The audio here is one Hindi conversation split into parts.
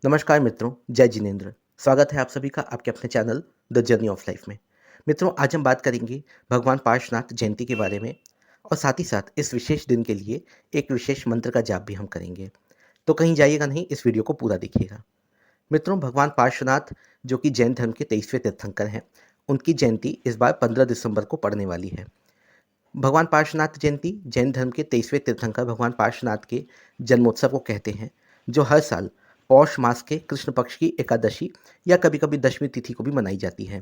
नमस्कार मित्रों, जय जिनेंद्र। स्वागत है आप सभी का आपके अपने channel the journey of life में। मित्रों, आज हम बात करेंगे भगवान पार्श्वनाथ जयंती के बारे में और साथ ही साथ इस विशेष दिन के लिए एक विशेष मंत्र का जाप भी हम करेंगे। तो कहीं जाइएगा नहीं, इस वीडियो को पूरा देखिएगा। मित्रों, भगवान पार्श्वनाथ जो कि जैन धर्म के 23वें तीर्थंकर हैं, उनकी जयंती इस बार 15 दिसंबर को पड़ने वाली है। भगवान पार्श्वनाथ जयंती जैन धर्म के 23वें तीर्थंकर भगवान पार्श्वनाथ के जन्मोत्सव को कहते हैं, जो हर साल पौष मास के कृष्ण पक्ष की एकादशी या कभी कभी दशमी तिथि को भी मनाई जाती है।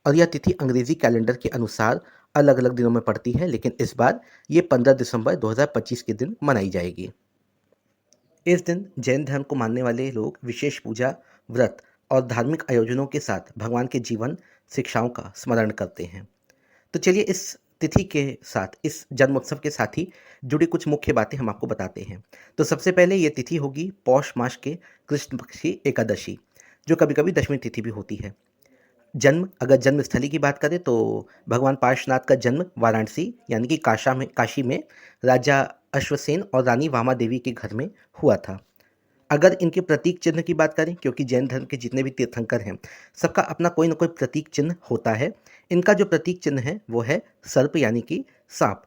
और यह तिथि अंग्रेजी कैलेंडर के अनुसार अलग अलग दिनों में पड़ती है, लेकिन इस बार ये 15 दिसंबर 2025 के दिन मनाई जाएगी। इस दिन जैन धर्म को मानने वाले लोग विशेष पूजा, व्रत और धार्मिक आयोजनों के साथ भगवान के जीवन शिक्षाओं का स्मरण करते हैं। तो चलिए इस तिथि के साथ, इस जन्मोत्सव के साथ ही जुड़ी कुछ मुख्य बातें हम आपको बताते हैं। तो सबसे पहले ये तिथि होगी पौष मास के कृष्ण पक्ष की एकादशी, जो कभी कभी दशमी तिथि भी होती है। अगर जन्मस्थली की बात करें तो भगवान पार्श्वनाथ का जन्म वाराणसी यानी कि काशी में राजा अश्वसेन और रानी वामा देवी के घर में हुआ था। अगर इनके प्रतीक चिन्ह की बात करें, क्योंकि जैन धर्म के जितने भी तीर्थंकर हैं, सबका अपना कोई ना कोई प्रतीक चिन्ह होता है। इनका जो प्रतीक चिन्ह है वो है सर्प यानी कि सांप।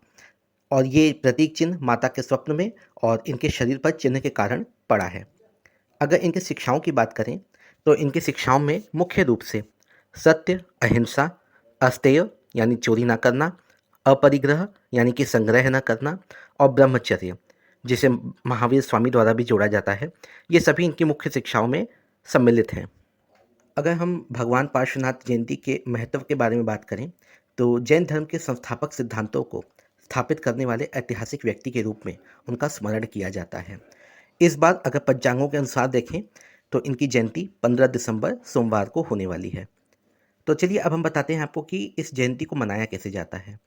और ये प्रतीक चिन्ह माता के स्वप्न में और इनके शरीर पर चिन्ह के कारण पड़ा है। अगर इनके शिक्षाओं की बात करें तो इनकी शिक्षाओं में मुख्य रूप से सत्य, अहिंसा, अस्तेय यानी चोरी ना करना, अपरिग्रह यानी कि संग्रह न करना, और ब्रह्मचर्य, जिसे महावीर स्वामी द्वारा भी जोड़ा जाता है, ये सभी इनकी मुख्य शिक्षाओं में सम्मिलित हैं। अगर हम भगवान पार्श्वनाथ जयंती के महत्व के बारे में बात करें तो जैन धर्म के संस्थापक सिद्धांतों को स्थापित करने वाले ऐतिहासिक व्यक्ति के रूप में उनका स्मरण किया जाता है। इस बार अगर पंचांगों के अनुसार देखें तो इनकी जयंती 15 दिसंबर सोमवार को होने वाली है। तो चलिए अब हम बताते हैं आपको कि इस जयंती को मनाया कैसे जाता है।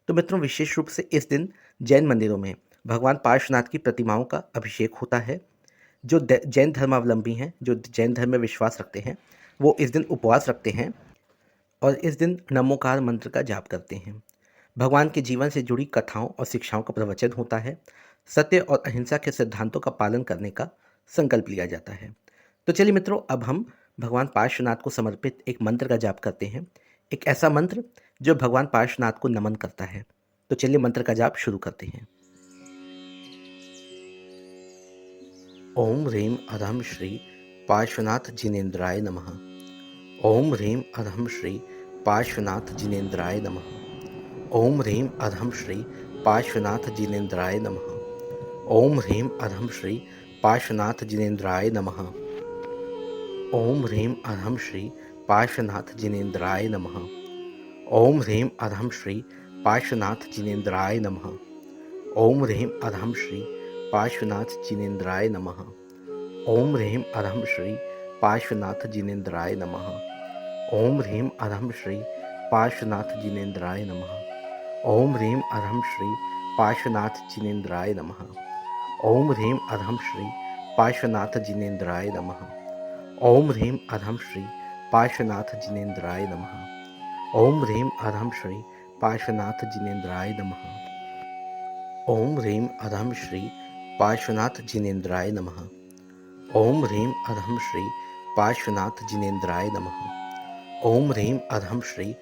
तो मित्रों, विशेष रूप से इस दिन जैन मंदिरों में भगवान पार्श्वनाथ की प्रतिमाओं का अभिषेक होता है। जो जैन धर्मावलंबी हैं, जो जैन धर्म में विश्वास रखते हैं, वो इस दिन उपवास रखते हैं और इस दिन नमोकार मंत्र का जाप करते हैं। भगवान के जीवन से जुड़ी कथाओं और शिक्षाओं का प्रवचन होता है। सत्य और अहिंसा के सिद्धांतों का पालन करने का संकल्प लिया जाता है। तो चलिए मित्रों, अब हम भगवान पार्श्वनाथ को समर्पित एक मंत्र का जाप करते हैं, एक ऐसा मंत्र जो भगवान पार्श्वनाथ को नमन करता है। तो चलिए मंत्र का जाप शुरू करते हैं। ओम ह्रीं अधम श्री पार्श्वनाथ जिनेन्द्राय नमः। ओम ह्रीं अधम श्री पार्श्वनाथ जिनेन्द्राय नमः। ओम ह्रीं अधम श्री पार्श्वनाथ जिनेन्द्राय नमः। ओम ह्रीं अधम श्री पार्श्वनाथ जिनेन्द्राय नमः। ओम ह्रीं अधम श्री पार्श्वनाथ जिनेन्द्राय नमः। ओम ह्रीं अधम श्री पार्श्वनाथ जिनेन्द्राय नमः। ओम ह्रीं अधम श्री पार्श्वनाथ जिनेन्द्राय नमः। ओम ह्रीं अधम श्री पार्श्वनाथ जिनेन्द्राय नमः। ओम ह्रीं अधम श्री पार्श्वनाथ जिनेन्द्राय नमः। ओम ह्रीं अधम श्री पार्श्वनाथ जिनेन्द्राय नमः। ओम ह्रीं अधम श्री पार्श्वनाथ जिनेन्द्राय नमः। ओम ह्रीं अधम श्री पार्श्वनाथ जिनेन्द्राय नमः। ओम ह्रीं अधम श्री पार्श्वनाथ जिनेन्द्राय नमः। ओम ह्रीं अधम श्री पार्श्वनाथ जिनेन्द्राय नमः। ओम ह्रीं अधम श्री पार्श्वनाथ जिनेन्द्राय नमः। ओम ह्रीं अधम श्री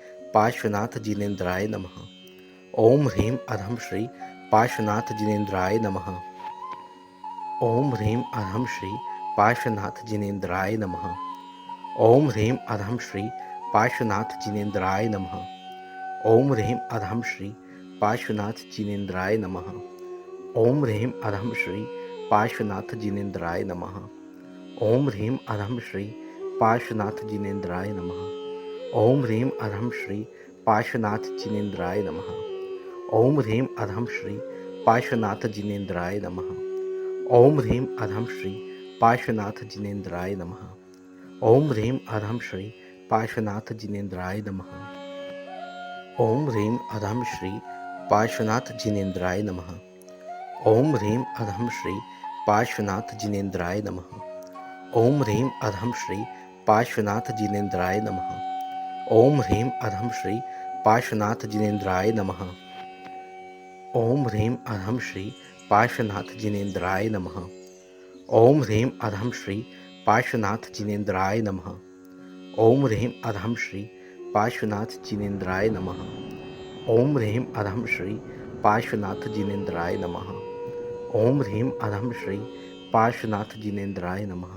पार्श्वनाथ जिनेन्द्राय नमः। ओम ह्रीं अधम श्री पार्श्वनाथ जिनेन्द्राय नमः। ओम ह्रीं अधम श्री पार्श्वनाथ जिनेन्द्राय नमः। ओम ह्रीं अधम श्री पार्श्वनाथ जिनेन्द्राय नमः। ओम ह्रीं अधम श्री पार्श्वनाथ जिनेन्द्राय नमः। ओम ह्रीं अधम श्री पार्श्वनाथ जिनेन्द्राय नमः। ओम ह्रीं अधम श्री पार्श्वनाथ जिनेन्द्राय नमः। ओम ह्रीं अधम श्री पार्श्वनाथ जिनेन्द्राय नमः। ओम ह्रीं अधम श्री पार्श्वनाथ जिनेन्द्राय नमः। ओम ह्रीं अधम श्री पार्श्वनाथ जिनेन्द्राय नमः। ओम ह्रीं अधम श्री पार्श्वनाथ जिनेन्द्राय नमः। ओम ह्रीं अधम श्री पार्श्वनाथ जिनेन्द्राय नमः। ओम ह्रीं अधम श्री पार्श्वनाथ जिनेन्द्राय नमः। ओम ह्रीं अधम श्री पार्श्वनाथ जिनेन्द्राय नमः। ओम ह्रीं अधम श्री पार्श्वनाथ जिनेन्द्राय नमः। ओम ह्रीं अधम श्री पार्श्वनाथ जिनेन्द्राय नमः। ओम ह्रीं अधम श्री पार्श्वनाथ जिनेन्द्राय नमः। ओम ह्रीं अधम श्री पार्श्वनाथ जिनेन्द्राय नमः। ओम ह्रीं अधम श्री पार्श्वनाथ जिनेन्द्राय नमः। ओम ह्रीं अधम श्री पार्श्वनाथ जिनेन्द्राय नमः।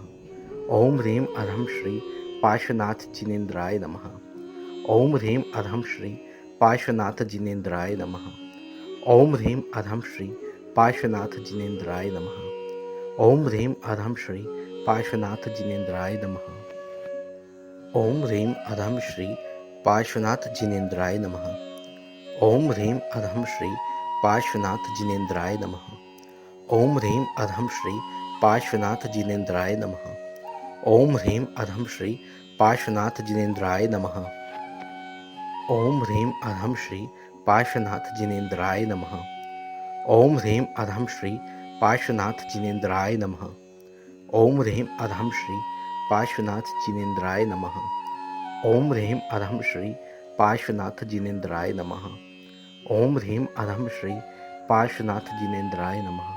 ओम ह्रीं अधम श्री पार्श्वनाथ जिनेन्द्राय नमः। ओम ह्रीं अधम श्री पार्श्वनाथ जिनेन्द्राय नमः। ओम ह्रीं अधम श्री पार्श्वनाथ जिनेन्द्राय नमः। ओम ह्रीं अधम श्री पार्श्वनाथ जिनेन्द्राय नमः। ओम ह्रीं अधम श्री पार्श्वनाथ जिनेन्द्राय नमः। ओम ह्रीं अधम श्री पार्श्वनाथ जिनेन्द्राय नमः। ओम ह्रीं अधम श्री पार्श्वनाथ जिनेन्द्राय नमः। ओम ह्रीं अधम श्री पार्श्वनाथ जिनेन्द्राय नमः। ओम ह्रीं अधम श्री पार्श्वनाथ जिनेन्द्राय नमः। ओम ह्रीं अधम श्री पार्श्वनाथ जिनेन्द्राय नमः। ओम ह्रीं अधम श्री पार्श्वनाथ जिनेन्द्राय नमः। ओम ह्रीं अधम श्री पार्श्वनाथ जिनेन्द्राय नमः। ओम ह्रीं अधम श्री पार्श्वनाथ जिनेन्द्राय नमः।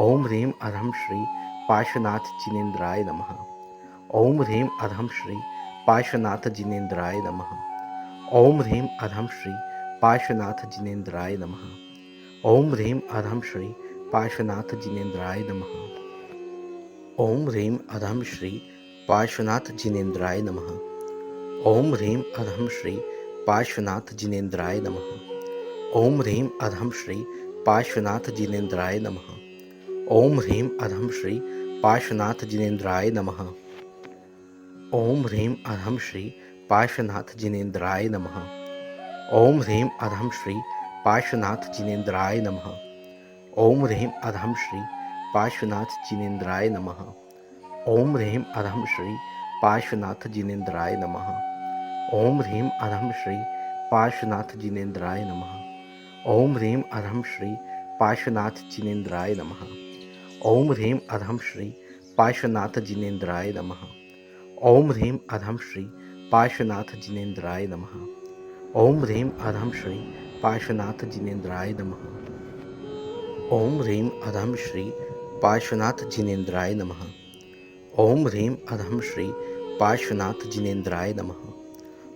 ओम ह्रीं अधम श्री पार्श्वनाथ जिनेन्द्राय नमः। ओम ह्रीं अधम श्री पार्श्वनाथ जिनेन्द्राय नमः। ओम ह्रीं अधम श्री पार्श्वनाथ जिनेन्द्राय नमः। ओम ह्रीं अधम श्री पार्श्वनाथ जिनेन्द्राय नमः। ओम ह्रीं अधम श्री पार्श्वनाथ जिनेन्द्राय नमः। ओम ह्रीं अधम श्री पार्श्वनाथ जिनेन्द्राय नमः। ओम ह्रीं अधम श्री पार्श्वनाथ जिनेन्द्राय नमः। ओम ह्रीं अधम श्री पार्श्वनाथ जिनेन्द्राय नमः। ओम ह्रीं अधम श्री पार्श्वनाथ जिनेन्द्राय नमः। ओम ह्रीं अधम श्री पार्श्वनाथ जिनेन्द्राय नमः। ओम ह्रीं अधम श्री पार्श्वनाथ जिनेन्द्राय नमः। ओम ह्रीं अधम श्री पार्श्वनाथ जिनेन्द्राय नमः। ओम ह्रीं अधम श्री पार्श्वनाथ जिनेन्द्राय नमः। ओम ह्रीं अधम श्री पार्श्वनाथ जिनेन्द्राय नमः। ओम ह्रीं अधम श्री पार्श्वनाथ जिनेन्द्राय नमः। ओम ह्रीं अधम श्री पार्श्वनाथ जिनेन्द्राय नमः। ओम ह्रीं अधम श्री पार्श्वनाथ जिनेन्द्राय नमः। ओम ह्रीं अधम श्री पार्श्वनाथ जिनेन्द्राय नमः।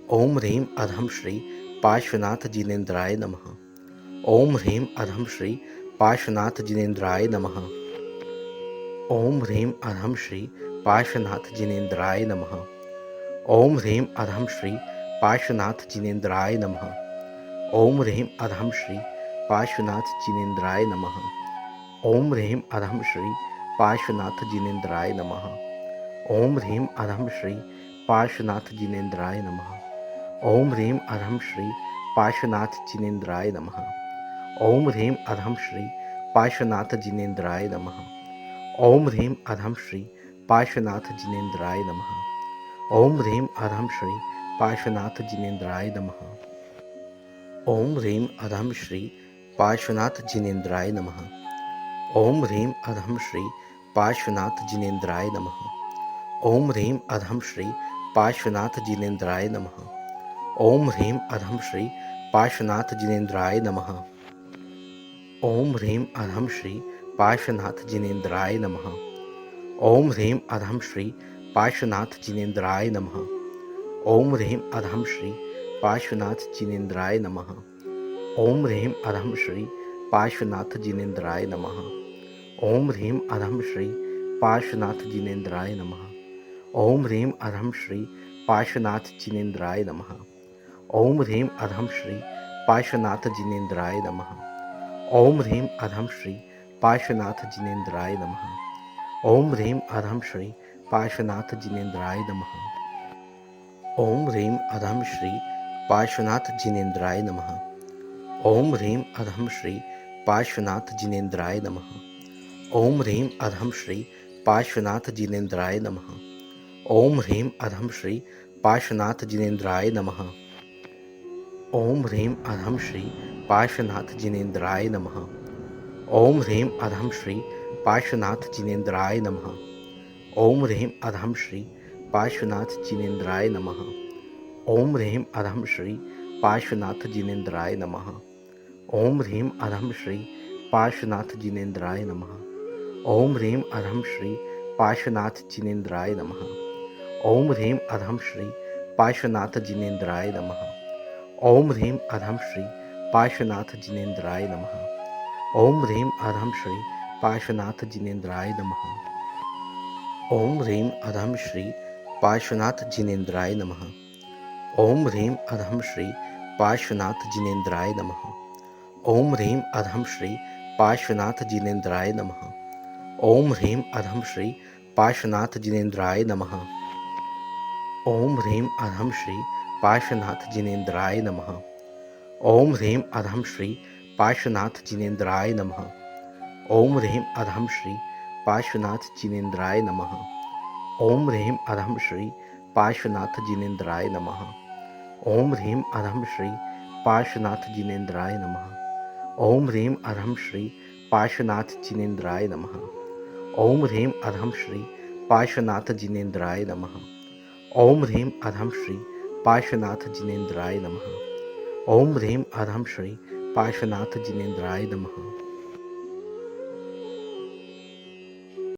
ओम ह्रीं अधम श्री पार्श्वनाथ जिनेन्द्राय नमः। ओम ह्रीं अधम श्री पार्श्वनाथ जिनेन्द्राय नमः। ओम ह्रीं अधम श्री पार्श्वनाथ जिनेन्द्राय नमः। ओम ह्रीं अधम श्री पार्श्वनाथ जिनेन्द्राय नमः। ओम ह्रीं अधम श्री पार्श्वनाथ जिनेन्द्राय नमः। ओम ह्रीं अधम श्री पार्श्वनाथ जिनेन्द्राय नमः। ओम ह्रीं अधम श्री पार्श्वनाथ जिनेन्द्राय नमः। ओम ह्रीं अधम श्री पार्श्वनाथ जिनेन्द्राय नमः। ओम ह्रीं अधम श्री पार्श्वनाथ जिनेन्द्राय नमः। ओम ह्रीं अधम श्री पार्श्वनाथ जिनेन्द्राय नमः। ओम ह्रीं अधम श्री पार्श्वनाथ जिनेन्द्राय नमः। ओम ह्रीं अधम श्री पार्श्वनाथ जिनेन्द्राय नमः। ओम ह्रीं अधम श्री पार्श्वनाथ जिनेन्द्राय नमः। ओम ह्रीं अधम श्री पार्श्वनाथ जिनेन्द्राय नमः। ओम ह्रीं अधम श्री पार्श्वनाथ जिनेन्द्राय नमः। ओम ह्रीं अधम श्री पार्श्वनाथ जिनेन्द्राय नमः। ओम ह्रीं अधम श्री पार्श्वनाथ जिनेन्द्राय नमः। ओम ह्रीं अधम श्री पार्श्वनाथ जिनेन्द्राय नमः। ओम ह्रीं अधम श्री पार्श्वनाथ जिनेन्द्राय नमः। ओम ह्रीं अधम श्री पार्श्वनाथ जिनेन्द्राय नमः। ओम ह्रीं अधम श्री पार्श्वनाथ जिनेन्द्राय नमः। ओम ह्रीं अधम श्री पार्श्वनाथ जिनेन्द्राय नमः। ओम ह्रीं अधम श्री पार्श्वनाथ जिनेन्द्राय नमः। ओम ह्रीं अधम श्री पार्श्वनाथ जिनेन्द्राय नमः। ओम ह्रीं अधम श्री पार्श्वनाथ जिनेन्द्राय नमः। ओम ह्रीं अधम श्री पार्श्वनाथ जिनेन्द्राय नमः। ओम ह्रीं अधम श्री पार्श्वनाथ जिनेन्द्राय नमः। ओम ह्रीं अधम श्री पार्श्वनाथ जिनेन्द्राय नमः। ओम ह्रीं अधम श्री पार्श्वनाथ जिनेन्द्राय नमः। ओम ह्रीं अधम श्री पार्श्वनाथ जिनेन्द्राय नमः। ओम ह्रीं अधम श्री पार्श्वनाथ जिनेन्द्राय नमः। ओम ह्रीं अधम श्री पार्श्वनाथ जिनेन्द्राय नमः। ओम ह्रीं अधम श्री पार्श्वनाथ जिनेन्द्राय नमः। ओम ह्रीं अधम श्री पार्श्वनाथ जिनेन्द्राय नमः। ओम ह्रीं अधम श्री पार्श्वनाथ जिनेन्द्राय नमः। ओम ह्रीं अधम श्री पार्श्वनाथ जिनेन्द्राय नमः। ओम ह्रीं अधम श्री पार्श्वनाथ जिनेन्द्राय नमः। ओम ह्रीं अधम श्री पार्श्वनाथ जिनेन्द्राय नमः। ओम ह्रीं अधम श्री पार्श्वनाथ जिनेन्द्राय नमः। ओम ह्रीं अधम श्री पार्श्वनाथ जिनेन्द्राय नमः। ओम ह्रीं अधम श्री पार्श्वनाथ जिनेन्द्राय नमः। ओम ह्रीं अधम श्री पार्श्वनाथ जिनेन्द्राय नमः। ओम ह्रीं अधम श्री पार्श्वनाथ जिनेन्द्राय नमः। ओम ह्रीं अधम श्री पार्श्वनाथ जिनेन्द्राय नमः। ओम ह्रीं अधम श्री पार्श्वनाथ जिनेन्द्राय नमः। ओम ह्रीं अधम श्री पार्श्वनाथ जिनेन्द्राय नमः। ओम ह्रीं अधम श्री पार्श्वनाथ जिनेन्द्राय नमः। ओम ह्रीं अधम श्री पार्श्वनाथ जिनेन्द्राय नमः। ओम ह्रीं अधम श्री पार्श्वनाथ जिनेन्द्राय नमः। ओम ह्रीं अधम श्री पार्श्वनाथ जिनेन्द्राय नमः। ओम ह्रीं अधम श्री पार्श्वनाथ जिनेन्द्राय नमः।